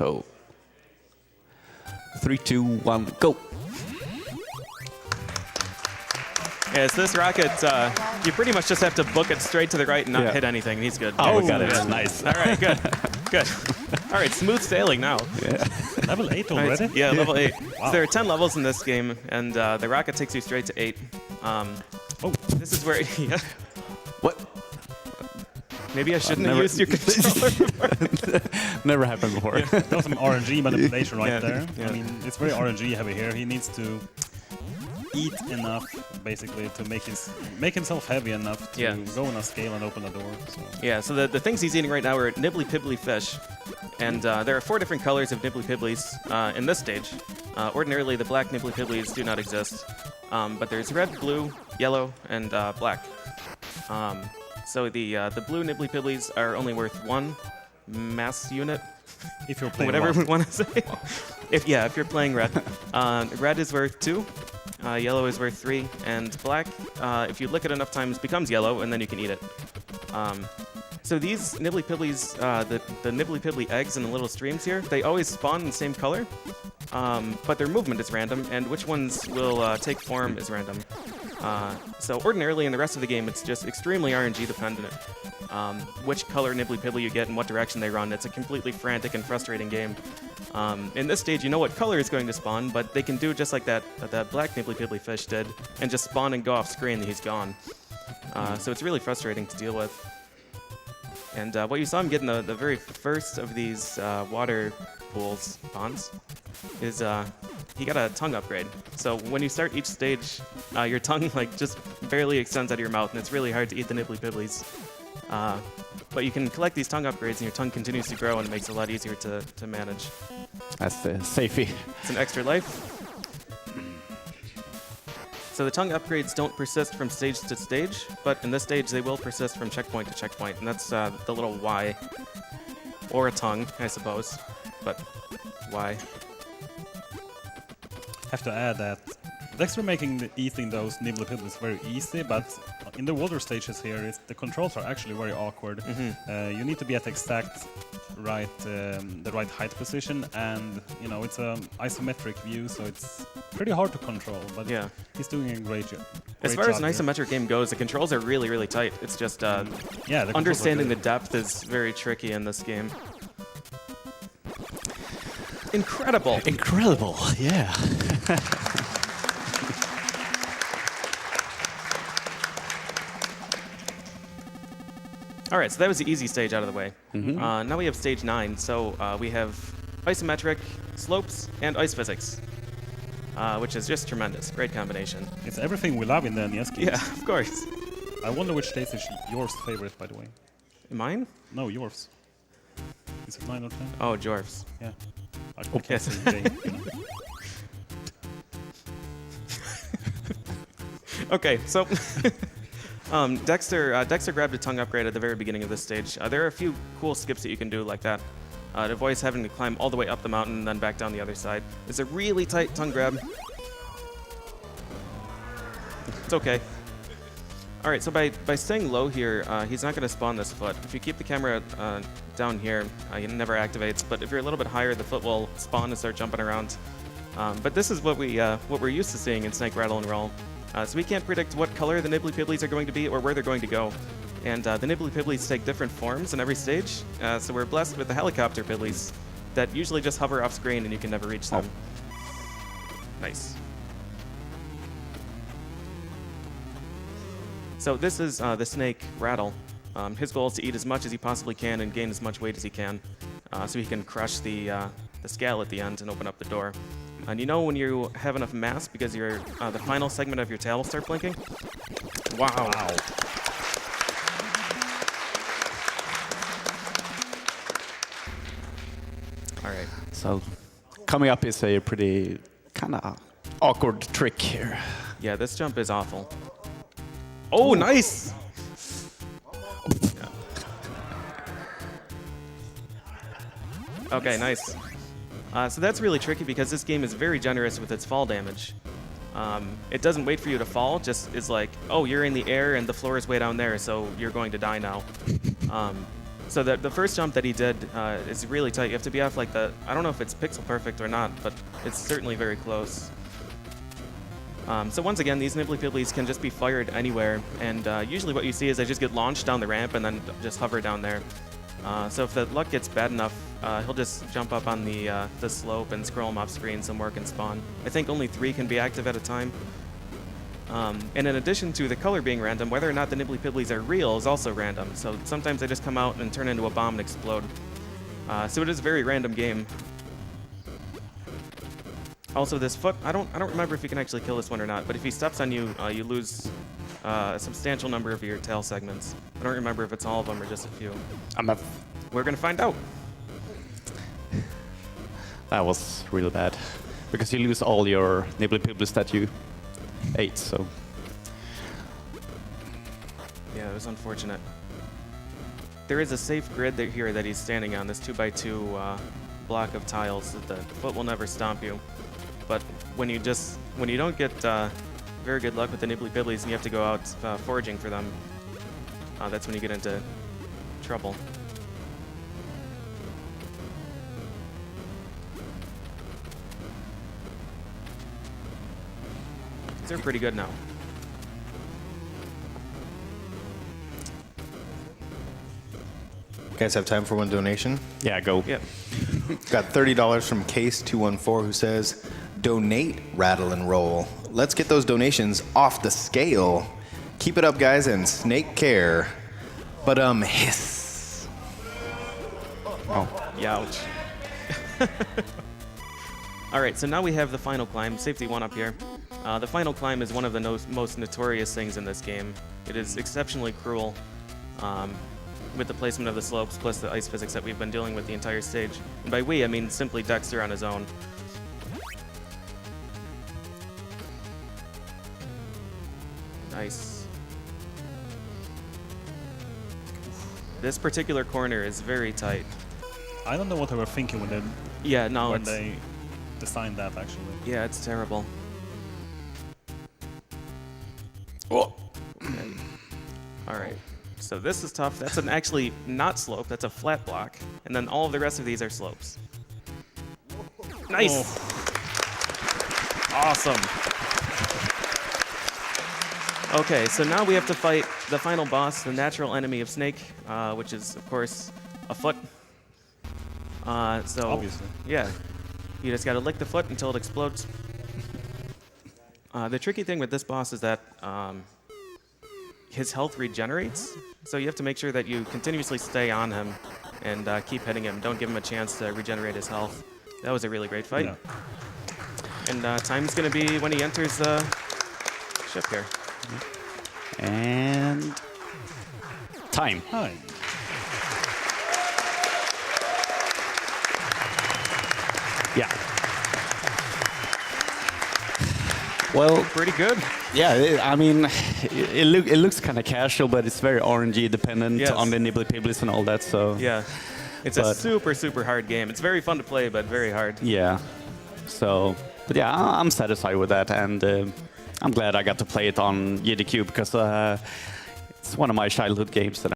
So, 3, 2, 1, go. Yeah, so this rocket, you pretty much just have to book it straight to the right and not hit anything. He's good. Oh, we got it. Good. Nice. All right, good. Good. All right, smooth sailing now. Yeah. Level 8 already? Yeah, level 8. Wow. So there are 10 levels in this game, and the rocket takes you straight to 8. This is where... Yeah. What? Maybe I shouldn't have used your controller before. Never happened before. Yeah, that was some RNG manipulation right Yeah, there. yeah. I mean, it's very RNG heavy here. He needs to eat enough, basically, to make himself heavy enough to go on a scale and open the door. So. Yeah, so the things he's eating right now are nibbly-pibbly fish. And there are 4 different colors of nibbly-pibblies in this stage. Ordinarily, the black nibbly-pibblies do not exist. But there's red, blue, yellow, and black. So the blue nibbly-pibblies are only worth 1 mass unit. If you're playing whatever one. we want to say. if you're playing red. Red is worth 2. Yellow is worth 3, and black, if you lick it enough times, becomes yellow, and then you can eat it. So these nibbly-pibblies, the nibbly-pibbly eggs in the little streams here, they always spawn in the same color, but their movement is random, and which ones will take form is random. So ordinarily in the rest of the game, it's just extremely RNG dependent. Which color nibbly-pibbly you get and what direction they run. It's a completely frantic and frustrating game. In this stage, you know what color is going to spawn, but they can do just like that black nibbly-pibbly fish did, and just spawn and go off screen and he's gone. So it's really frustrating to deal with. And what you saw him get in the very first of these water pools, ponds, is he got a tongue upgrade. So when you start each stage, your tongue like just barely extends out of your mouth, and it's really hard to eat the nibbly-pibblies. But you can collect these tongue upgrades, and your tongue continues to grow, and it makes it a lot easier to manage. That's safety. It's an extra life. So the tongue upgrades don't persist from stage to stage, but in this stage they will persist from checkpoint to checkpoint, and that's the little Y. Or a tongue, I suppose, but Y. Have to add that Dexter making eating those nibbly-pibblies very easy, but in the water stages here, the controls are actually very awkward. You need to be at the exact right, the right height position, and you know it's an isometric view, so it's pretty hard to control. But he's doing a great job. As far as an isometric game goes, the controls are really, really tight. It's just understanding the depth is very tricky in this game. Incredible. Incredible, yeah. All right, so that was the easy stage out of the way. Now we have stage 9. So we have isometric, slopes, and ice physics, which is just tremendous. Great combination. It's everything we love in the NES games. Yeah, of course. I wonder which stage is yours favorite, by the way. Mine? No, yours. Is it 9 or 10? Oh, Jorf's. Yeah. Yes. Okay, so Dexter grabbed a tongue upgrade at the very beginning of this stage. There are a few cool skips that you can do like that. To avoid having to climb all the way up the mountain and then back down the other side. It's a really tight tongue grab. It's okay. All right, so by staying low here, he's not going to spawn this foot. If you keep the camera down here, it never activates. But if you're a little bit higher, the foot will spawn and start jumping around. But this is what we're used to seeing in Snake, Rattle, and Roll. So we can't predict what color the nibbly-pibblies are going to be or where they're going to go. And the nibbly-pibblies take different forms in every stage. So we're blessed with the helicopter pibblies that usually just hover off screen and you can never reach them. Nice. So this is the snake, Rattle. His goal is to eat as much as he possibly can and gain as much weight as he can, so he can crush the scale at the end and open up the door. And you know when you have enough mass because the final segment of your tail will start blinking? Wow. All right. So coming up is a pretty kind of awkward trick here. Yeah, this jump is awful. Oh, nice! Okay, nice. So that's really tricky because this game is very generous with its fall damage. It doesn't wait for you to fall, just is like, oh, you're in the air and the floor is way down there, so you're going to die now. So the first jump that he did is really tight. You have to be off like the, I don't know if it's pixel perfect or not, but it's certainly very close. So once again, these Nibbly Pibblies can just be fired anywhere, and usually what you see is they just get launched down the ramp and then just hover down there. So if the luck gets bad enough, he'll just jump up on the slope and scroll him off screen somewhere can spawn. I think only 3 can be active at a time. And in addition to the color being random, whether or not the Nibbly Pibblies are real is also random. So sometimes they just come out and turn into a bomb and explode. So it is a very random game. Also, this foot, I don't remember if you can actually kill this one or not, but if he steps on you, you lose a substantial number of your tail segments. I don't remember if it's all of them or just a few. We're going to find out. That was really bad. Because you lose all your Nibbly Pibblies that you ate, so... Yeah, it was unfortunate. There is a safe grid here that he's standing on, this 2x2 block of tiles. The foot will never stomp you. But when you don't get very good luck with the Nibbly Pibblies and you have to go out foraging for them, that's when you get into trouble. These are pretty good now. You guys have time for one donation? Yeah, go. Yep. Got $30 from Case214 who says, donate, rattle, and roll. Let's get those donations off the scale. Keep it up, guys, and snake care. But, hiss. Oh. Youch. All right, so now we have the final climb, safety 1 up here. The final climb is one of the most notorious things in this game. It is exceptionally cruel with the placement of the slopes plus the ice physics that we've been dealing with the entire stage. And by we, I mean simply Dexter on his own. Nice. This particular corner is very tight. I don't know what they were thinking when they designed that, actually. Yeah, it's terrible. Oh. Okay. All right. So this is tough. That's an actually not slope. That's a flat block. And then all of the rest of these are slopes. Nice. Oh. Awesome. Okay, so now we have to fight the final boss, the natural enemy of Snake, which is, of course, a foot. So Obviously. Yeah. You just got to lick the foot until it explodes. The tricky thing with this boss is that his health regenerates, so you have to make sure that you continuously stay on him and keep hitting him. Don't give him a chance to regenerate his health. That was a really great fight. Yeah. And time's going to be when he enters the ship here. And... time. Hi. Yeah. Well, Pretty good. yeah, I mean, it looks kind of casual, but it's very RNG dependent Yes. on the Nibbly Pibblies and all that, so... Yeah. It's a But- super, super hard game. It's very fun to play, but very hard. Yeah. So, but yeah, I'm satisfied with that, and I'm glad I got to play it on AGDQ because it's one of my childhood games that